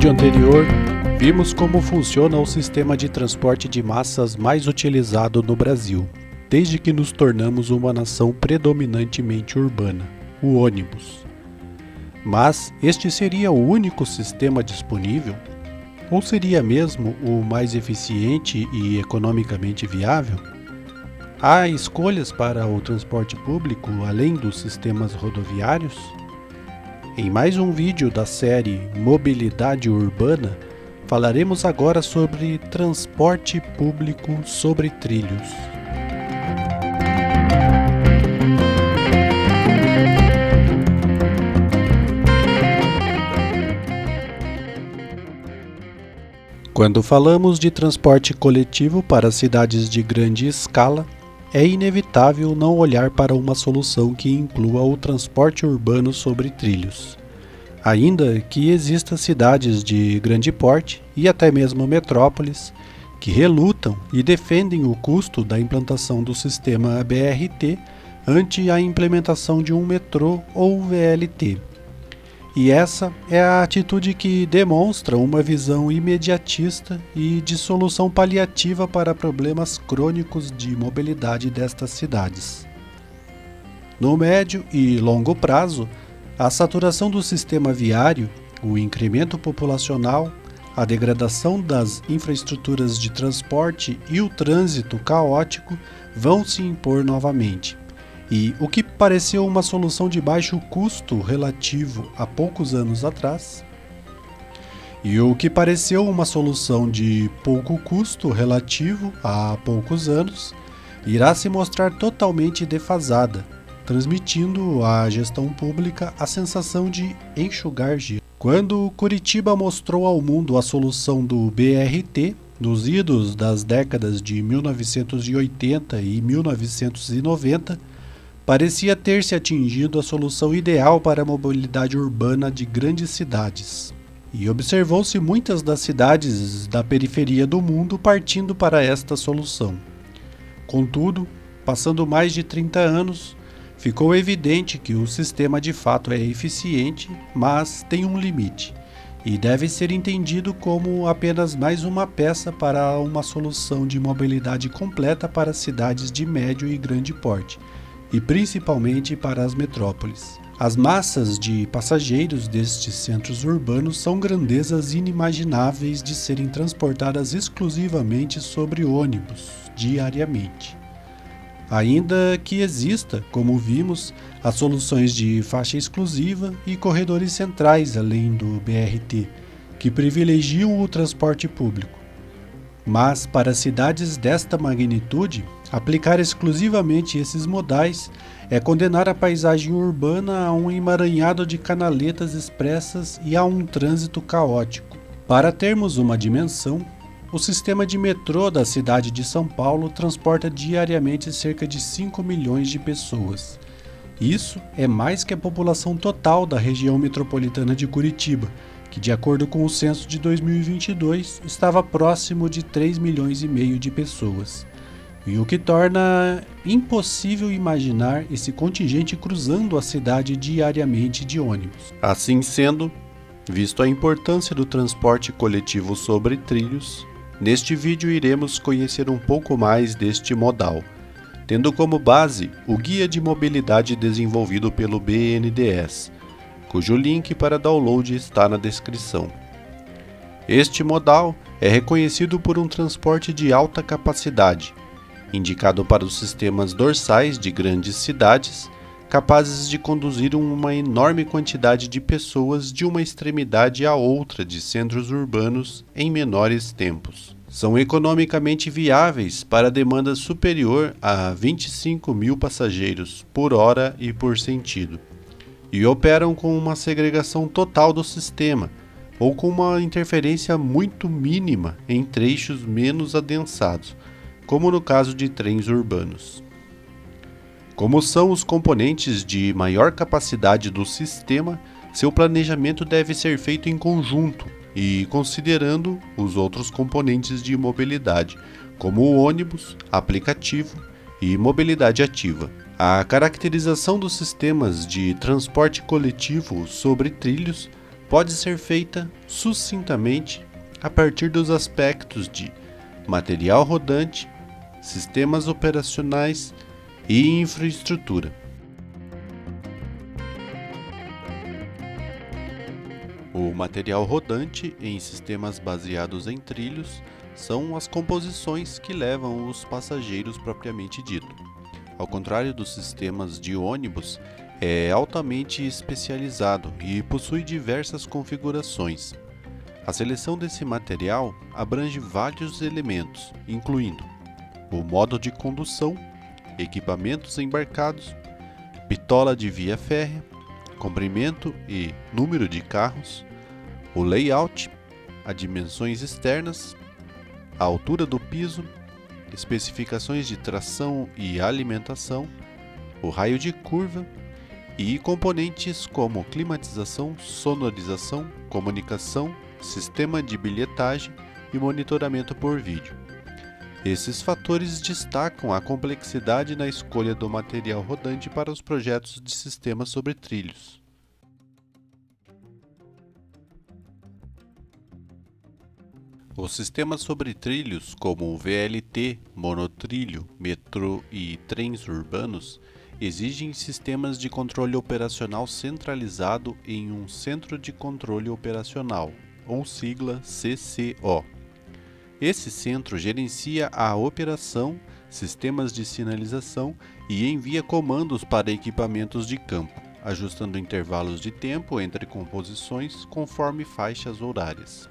vídeo anterior, vimos como funciona o sistema de transporte de massas mais utilizado no Brasil, desde que nos tornamos uma nação predominantemente urbana, o ônibus. Mas este seria o único sistema disponível? Ou seria mesmo o mais eficiente e economicamente viável? Há escolhas para o transporte público além dos sistemas rodoviários? Em mais um vídeo da série Mobilidade Urbana, falaremos agora sobre transporte público sobre trilhos. Quando falamos de transporte coletivo para cidades de grande escala, é inevitável não olhar para uma solução que inclua o transporte urbano sobre trilhos. Ainda que existam cidades de grande porte e até mesmo metrópoles que relutam e defendem o custo da implantação do sistema BRT ante a implementação de um metrô ou VLT. E essa é a atitude que demonstra uma visão imediatista e de solução paliativa para problemas crônicos de mobilidade destas cidades. No médio e longo prazo, a saturação do sistema viário, o incremento populacional, a degradação das infraestruturas de transporte e o trânsito caótico vão se impor novamente. E o que pareceu uma solução de baixo custo relativo há poucos anos atrás, e o que pareceu uma solução de pouco custo relativo há poucos anos, irá se mostrar totalmente defasada, transmitindo à gestão pública a sensação de enxugar gelo. Quando Curitiba mostrou ao mundo a solução do BRT, nos idos das décadas de 1980 e 1990, parecia ter se atingido a solução ideal para a mobilidade urbana de grandes cidades. E observou-se muitas das cidades da periferia do mundo partindo para esta solução. Contudo, passando mais de 30 anos, ficou evidente que o sistema de fato é eficiente, mas tem um limite, e deve ser entendido como apenas mais uma peça para uma solução de mobilidade completa para cidades de médio e grande porte, e principalmente para as metrópoles. As massas de passageiros destes centros urbanos são grandezas inimagináveis de serem transportadas exclusivamente sobre ônibus, diariamente. Ainda que exista, como vimos, as soluções de faixa exclusiva e corredores centrais além do BRT, que privilegiam o transporte público. Mas para cidades desta magnitude, aplicar exclusivamente esses modais é condenar a paisagem urbana a um emaranhado de canaletas expressas e a um trânsito caótico. Para termos uma dimensão, o sistema de metrô da cidade de São Paulo transporta diariamente cerca de 5 milhões de pessoas. Isso é mais que a população total da região metropolitana de Curitiba, que, de acordo com o censo de 2022, estava próximo de 3 milhões e meio de pessoas. E o que torna impossível imaginar esse contingente cruzando a cidade diariamente de ônibus. Assim sendo, visto a importância do transporte coletivo sobre trilhos, neste vídeo iremos conhecer um pouco mais deste modal, tendo como base o Guia de Mobilidade desenvolvido pelo BNDES, cujo link para download está na descrição. Este modal é reconhecido por um transporte de alta capacidade, indicado para os sistemas dorsais de grandes cidades, capazes de conduzir uma enorme quantidade de pessoas de uma extremidade à outra de centros urbanos em menores tempos. São economicamente viáveis para demanda superior a 25 mil passageiros por hora e por sentido, e operam com uma segregação total do sistema, ou com uma interferência muito mínima em trechos menos adensados, como no caso de trens urbanos. Como são os componentes de maior capacidade do sistema, seu planejamento deve ser feito em conjunto e considerando os outros componentes de mobilidade, como o ônibus, aplicativo e mobilidade ativa. A caracterização dos sistemas de transporte coletivo sobre trilhos pode ser feita sucintamente a partir dos aspectos de material rodante, sistemas operacionais e infraestrutura. O material rodante em sistemas baseados em trilhos são as composições que levam os passageiros propriamente dito. Ao contrário dos sistemas de ônibus, é altamente especializado e possui diversas configurações. A seleção desse material abrange vários elementos, incluindo o modo de condução, equipamentos embarcados, bitola de via férrea, comprimento e número de carros, o layout, as dimensões externas, a altura do piso, especificações de tração e alimentação, o raio de curva e componentes como climatização, sonorização, comunicação, sistema de bilhetagem e monitoramento por vídeo. Esses fatores destacam a complexidade na escolha do material rodante para os projetos de sistemas sobre trilhos. Os sistemas sobre trilhos, como o VLT, monotrilho, metrô e trens urbanos, exigem sistemas de controle operacional centralizado em um Centro de Controle Operacional, ou sigla CCO. Esse centro gerencia a operação, sistemas de sinalização e envia comandos para equipamentos de campo, ajustando intervalos de tempo entre composições conforme faixas horárias.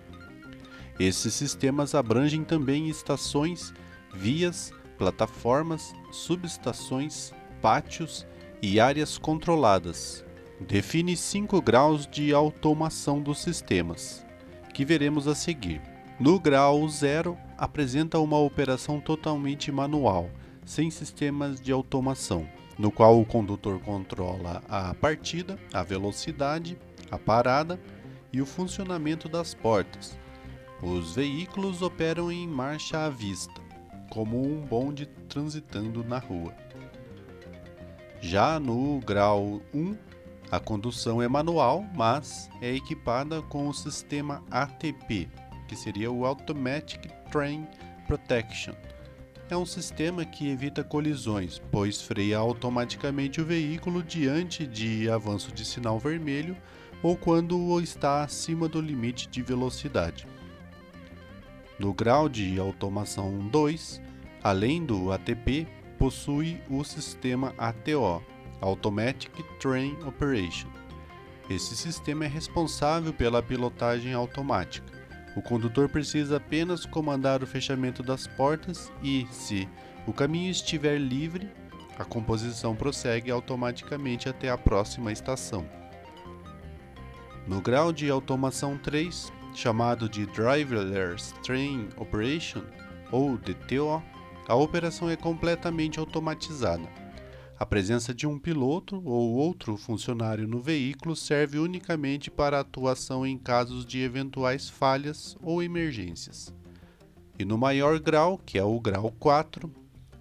Esses sistemas abrangem também estações, vias, plataformas, subestações, pátios e áreas controladas. Define 5 graus de automação dos sistemas, que veremos a seguir. No grau 0, apresenta uma operação totalmente manual, sem sistemas de automação, no qual o condutor controla a partida, a velocidade, a parada e o funcionamento das portas. Os veículos operam em marcha à vista, como um bonde transitando na rua. Já no grau 1, a condução é manual, mas é equipada com o sistema ATP, que seria o Automatic Train Protection. É um sistema que evita colisões, pois freia automaticamente o veículo diante de avanço de sinal vermelho ou quando está acima do limite de velocidade. No grau de automação 2, além do ATP, possui o sistema ATO, Automatic Train Operation. Esse sistema é responsável pela pilotagem automática. O condutor precisa apenas comandar o fechamento das portas e, se o caminho estiver livre, a composição prossegue automaticamente até a próxima estação. No grau de automação 3, chamado de Driverless Train Operation, ou DTO, a operação é completamente automatizada. A presença de um piloto ou outro funcionário no veículo serve unicamente para a atuação em casos de eventuais falhas ou emergências. E no maior grau, que é o grau 4,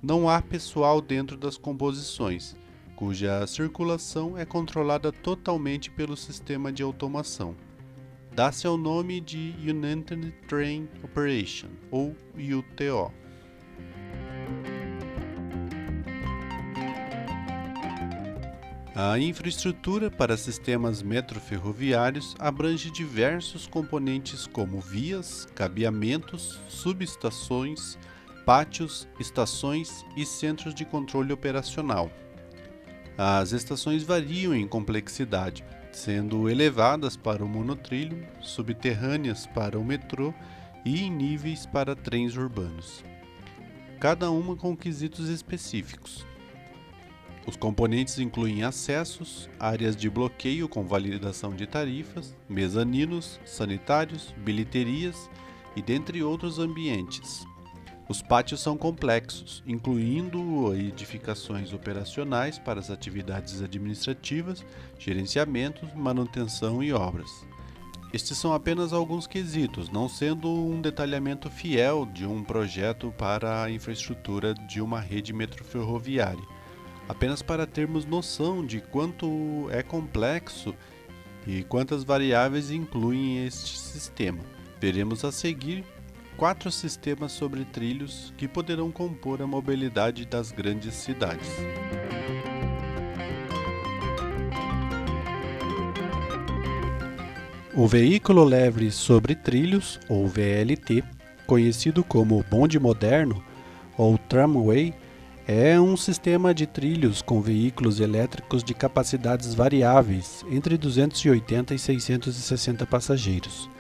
não há pessoal dentro das composições, cuja circulação é controlada totalmente pelo sistema de automação. Dá-se ao nome de United Train Operation, ou UTO. A infraestrutura para sistemas metroferroviários abrange diversos componentes como vias, cabeamentos, subestações, pátios, estações e centros de controle operacional. As estações variam em complexidade, sendo elevadas para o monotrilho, subterrâneas para o metrô e em níveis para trens urbanos, cada uma com quesitos específicos. Os componentes incluem acessos, áreas de bloqueio com validação de tarifas, mezaninos, sanitários, bilheterias e dentre outros ambientes. Os pátios são complexos, incluindo edificações operacionais para as atividades administrativas, gerenciamento, manutenção e obras. Estes são apenas alguns quesitos, não sendo um detalhamento fiel de um projeto para a infraestrutura de uma rede metroferroviária. Apenas para termos noção de quanto é complexo E quantas variáveis incluem este sistema? Veremos a seguir 4 sistemas sobre trilhos que poderão compor a mobilidade das grandes cidades. O veículo leve sobre trilhos, ou VLT, conhecido como bonde moderno ou tramway, é um sistema de trilhos com veículos elétricos de capacidades variáveis, entre 280 e 660 passageiros,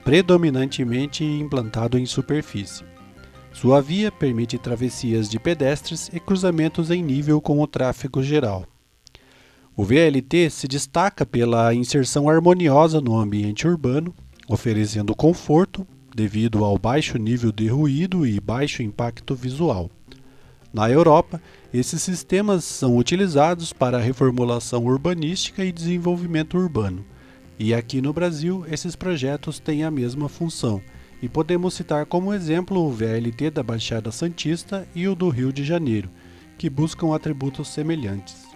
predominantemente implantado em superfície. Sua via permite travessias de pedestres e cruzamentos em nível com o tráfego geral. O VLT se destaca pela inserção harmoniosa no ambiente urbano, oferecendo conforto devido ao baixo nível de ruído e baixo impacto visual. Na Europa, esses sistemas são utilizados para reformulação urbanística e desenvolvimento urbano. E aqui no Brasil, esses projetos têm a mesma função, e podemos citar como exemplo o VLT da Baixada Santista e o do Rio de Janeiro, que buscam atributos semelhantes.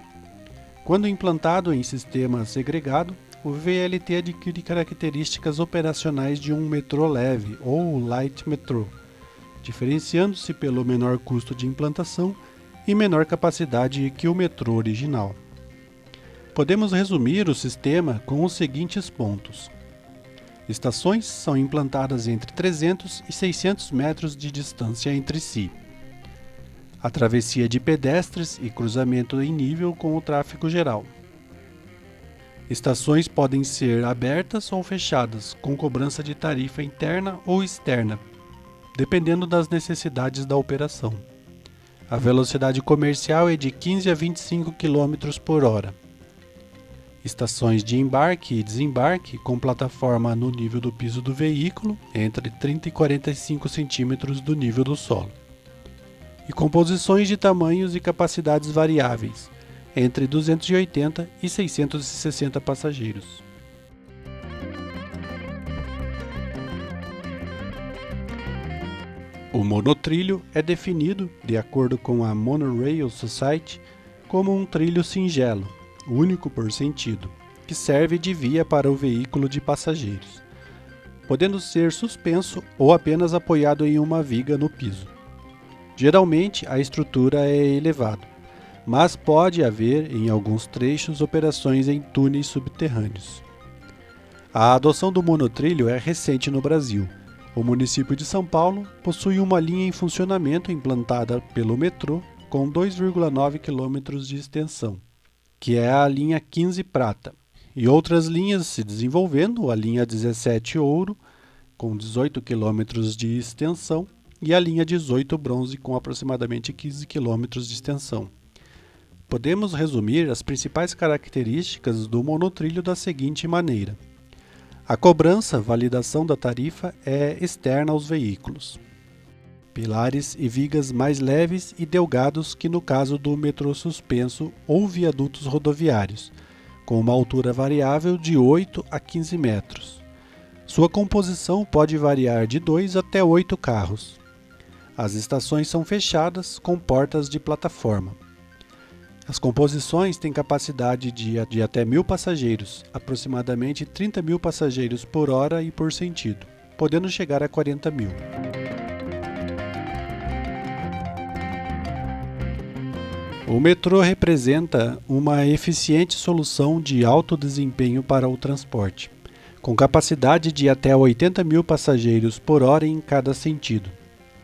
Quando implantado em sistema segregado, o VLT adquire características operacionais de um metrô leve ou light metrô, diferenciando-se pelo menor custo de implantação e menor capacidade que o metrô original. Podemos resumir o sistema com os seguintes pontos. Estações são implantadas entre 300 e 600 metros de distância entre si. A travessia de pedestres e cruzamento em nível com o tráfego geral. Estações podem ser abertas ou fechadas, com cobrança de tarifa interna ou externa, dependendo das necessidades da operação. A velocidade comercial é de 15 a 25 km por hora. Estações de embarque e desembarque com plataforma no nível do piso do veículo, entre 30 e 45 cm do nível do solo. E composições de tamanhos e capacidades variáveis, entre 280 e 660 passageiros. O monotrilho é definido, de acordo com a Monorail Society, como um trilho singelo, único por sentido, que serve de via para o veículo de passageiros, podendo ser suspenso ou apenas apoiado em uma viga no piso. Geralmente, a estrutura é elevada, mas pode haver, em alguns trechos, operações em túneis subterrâneos. A adoção do monotrilho é recente no Brasil. O município de São Paulo possui uma linha em funcionamento implantada pelo metrô com 2,9 km de extensão, que é a linha 15 Prata, e outras linhas se desenvolvendo, a linha 17 Ouro, com 18 km de extensão, e a linha 18 Bronze, com aproximadamente 15 km de extensão. Podemos resumir as principais características do monotrilho da seguinte maneira. A cobrança, validação da tarifa, é externa aos veículos. Pilares e vigas mais leves e delgados que no caso do metrô suspenso ou viadutos rodoviários, com uma altura variável de 8 a 15 metros. Sua composição pode variar de 2 até 8 carros. As estações são fechadas com portas de plataforma. As composições têm capacidade de até 1.000 passageiros, aproximadamente 30 mil passageiros por hora e por sentido, podendo chegar a 40 mil. O metrô representa uma eficiente solução de alto desempenho para o transporte, com capacidade de até 80 mil passageiros por hora em cada sentido.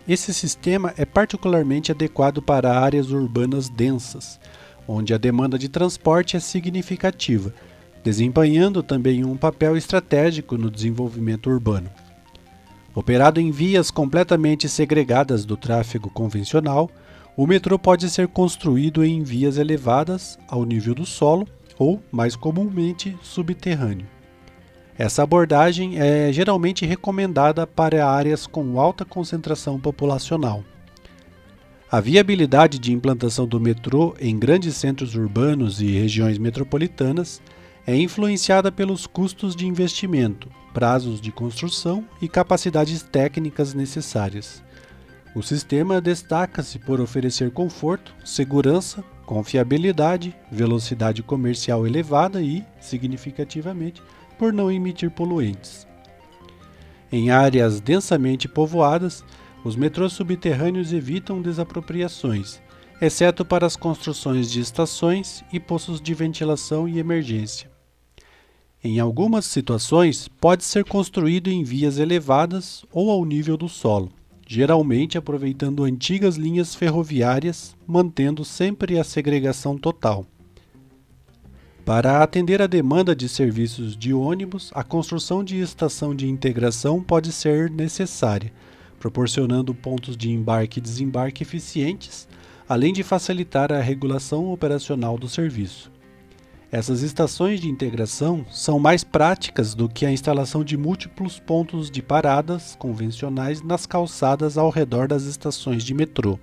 Esse sistema é particularmente adequado para áreas urbanas densas, onde a demanda de transporte é significativa, desempenhando também um papel estratégico no desenvolvimento urbano. Operado em vias completamente segregadas do tráfego convencional, o metrô pode ser construído em vias elevadas ao nível do solo ou, mais comumente, subterrâneo. Essa abordagem é geralmente recomendada para áreas com alta concentração populacional. A viabilidade de implantação do metrô em grandes centros urbanos e regiões metropolitanas é influenciada pelos custos de investimento, prazos de construção e capacidades técnicas necessárias. O sistema destaca-se por oferecer conforto, segurança, confiabilidade, velocidade comercial elevada e, significativamente, por não emitir poluentes. Em áreas densamente povoadas, os metrôs subterrâneos evitam desapropriações, exceto para as construções de estações e poços de ventilação e emergência. Em algumas situações, pode ser construído em vias elevadas ou ao nível do solo, geralmente aproveitando antigas linhas ferroviárias, mantendo sempre a segregação total. Para atender a demanda de serviços de ônibus, a construção de estação de integração pode ser necessária, proporcionando pontos de embarque e desembarque eficientes, além de facilitar a regulação operacional do serviço. Essas estações de integração são mais práticas do que a instalação de múltiplos pontos de paradas convencionais nas calçadas ao redor das estações de metrô.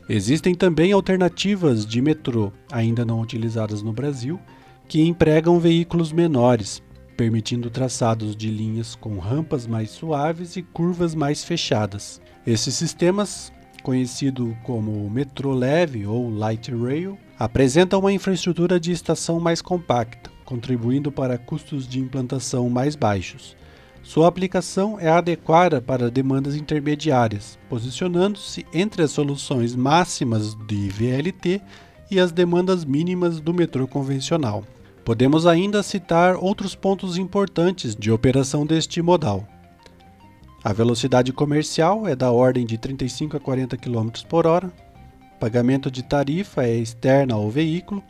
Existem também alternativas de metrô, ainda não utilizadas no Brasil, que empregam veículos menores, permitindo traçados de linhas com rampas mais suaves e curvas mais fechadas. Esses sistemas, conhecido como metrô leve ou light rail, apresentam uma infraestrutura de estação mais compacta, contribuindo para custos de implantação mais baixos. Sua aplicação é adequada para demandas intermediárias, posicionando-se entre as soluções máximas de VLT e as demandas mínimas do metrô convencional. Podemos ainda citar outros pontos importantes de operação deste modal. A velocidade comercial é da ordem de 35 a 40 km por hora, pagamento de tarifa é externa ao veículo,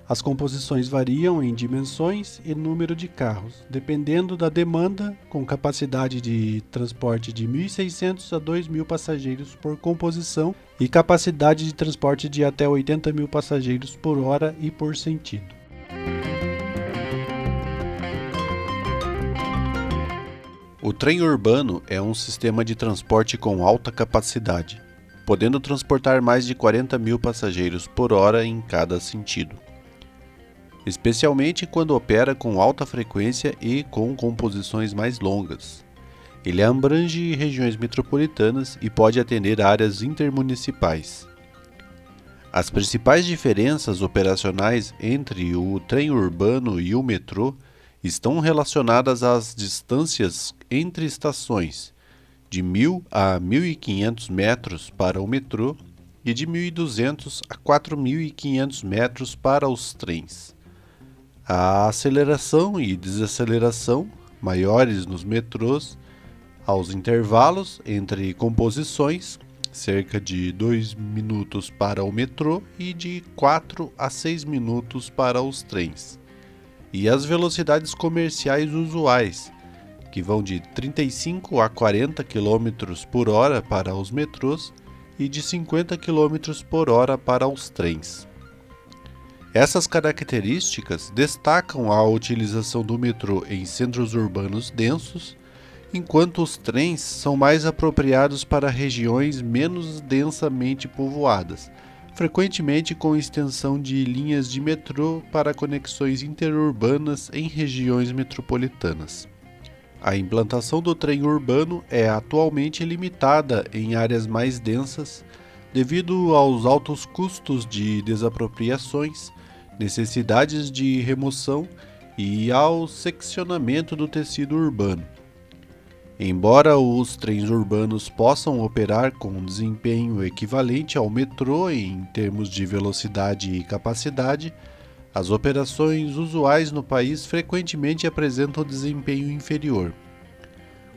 as composições variam em dimensões e número de carros, dependendo da demanda, com capacidade de transporte de 1.600 a 2.000 passageiros por composição e capacidade de transporte de até 80.000 passageiros por hora e por sentido. O trem urbano é um sistema de transporte com alta capacidade, podendo transportar mais de 40.000 passageiros por hora em cada sentido, especialmente quando opera com alta frequência e com composições mais longas. Ele abrange regiões metropolitanas e pode atender áreas intermunicipais. As principais diferenças operacionais entre o trem urbano e o metrô estão relacionadas às distâncias entre estações, de 1.000 a 1.500 metros para o metrô e de 1.200 a 4.500 metros para os trens. A aceleração e desaceleração, maiores nos metrôs, aos intervalos entre composições, cerca de 2 minutos para o metrô e de 4 a 6 minutos para os trens. E as velocidades comerciais usuais, que vão de 35 a 40 km por hora para os metrôs e de 50 km por hora para os trens. Essas características destacam a utilização do metrô em centros urbanos densos, enquanto os trens são mais apropriados para regiões menos densamente povoadas, frequentemente com extensão de linhas de metrô para conexões interurbanas em regiões metropolitanas. A implantação do trem urbano é atualmente limitada em áreas mais densas devido aos altos custos de desapropriações, necessidades de remoção e ao seccionamento do tecido urbano. Embora os trens urbanos possam operar com um desempenho equivalente ao metrô em termos de velocidade e capacidade, as operações usuais no país frequentemente apresentam desempenho inferior.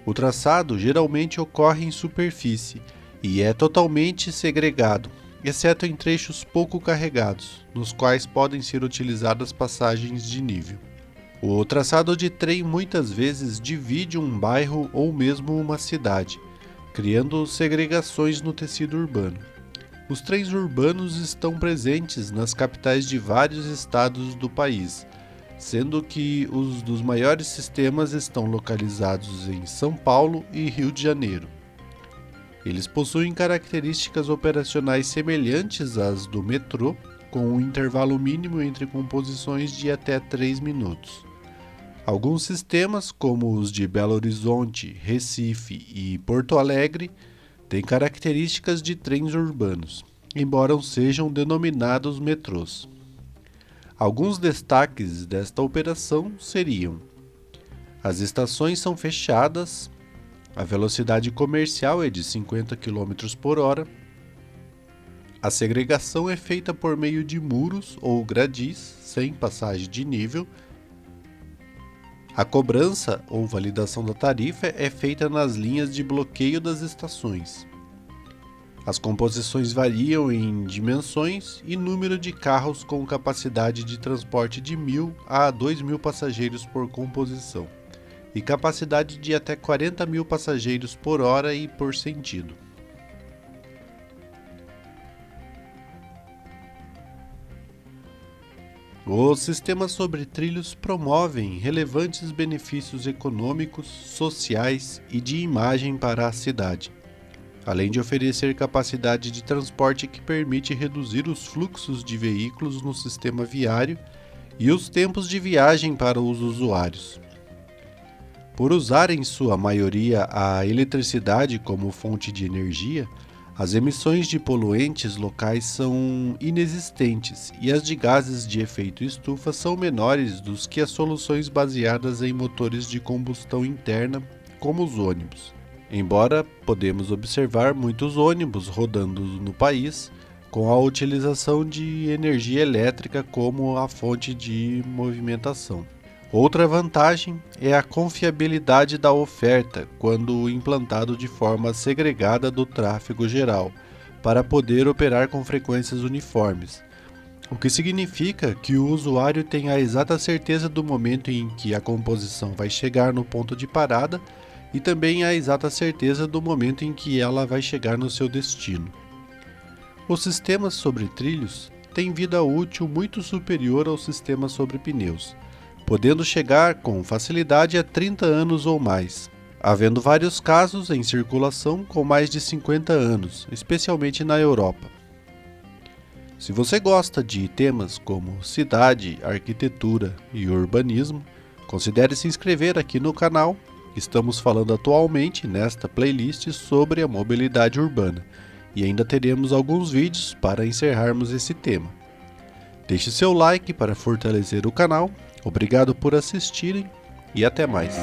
O traçado geralmente ocorre em superfície e é totalmente segregado, exceto em trechos pouco carregados, nos quais podem ser utilizadas passagens de nível. O traçado de trem muitas vezes divide um bairro ou mesmo uma cidade, criando segregações no tecido urbano. Os trens urbanos estão presentes nas capitais de vários estados do país, sendo que os dos maiores sistemas estão localizados em São Paulo e Rio de Janeiro. Eles possuem características operacionais semelhantes às do metrô, com um intervalo mínimo entre composições de até 3 minutos. Alguns sistemas, como os de Belo Horizonte, Recife e Porto Alegre, têm características de trens urbanos. embora sejam denominados metrôs. Alguns destaques desta operação seriam: as estações são fechadas, a velocidade comercial é de 50 km por hora, a segregação é feita por meio de muros ou gradis, sem passagem de nível, a cobrança ou validação da tarifa é feita nas linhas de bloqueio das estações. As composições variam em dimensões e número de carros com capacidade de transporte de 1.000 a 2.000 passageiros por composição, e capacidade de até 40.000 passageiros por hora e por sentido. Os sistemas sobre trilhos promovem relevantes benefícios econômicos, sociais e de imagem para a cidade, além de oferecer capacidade de transporte que permite reduzir os fluxos de veículos no sistema viário e os tempos de viagem para os usuários. Por usar em sua maioria a eletricidade como fonte de energia, as emissões de poluentes locais são inexistentes e as de gases de efeito estufa são menores do que as soluções baseadas em motores de combustão interna, como os ônibus. Embora podemos observar muitos ônibus rodando no país com a utilização de energia elétrica como a fonte de movimentação. Outra vantagem é a confiabilidade da oferta quando implantado de forma segregada do tráfego geral, para poder operar com frequências uniformes, o que significa que o usuário tem a exata certeza do momento em que a composição vai chegar no ponto de parada e também a exata certeza do momento em que ela vai chegar no seu destino. Os sistemas sobre trilhos têm vida útil muito superior aos sistemas sobre pneus, podendo chegar com facilidade a 30 anos ou mais, havendo vários casos em circulação com mais de 50 anos, especialmente na Europa. Se você gosta de temas como cidade, arquitetura e urbanismo, considere se inscrever aqui no canal. Estamos falando atualmente nesta playlist sobre a mobilidade urbana e ainda teremos alguns vídeos para encerrarmos esse tema. Deixe seu like para fortalecer o canal. Obrigado por assistirem e até mais.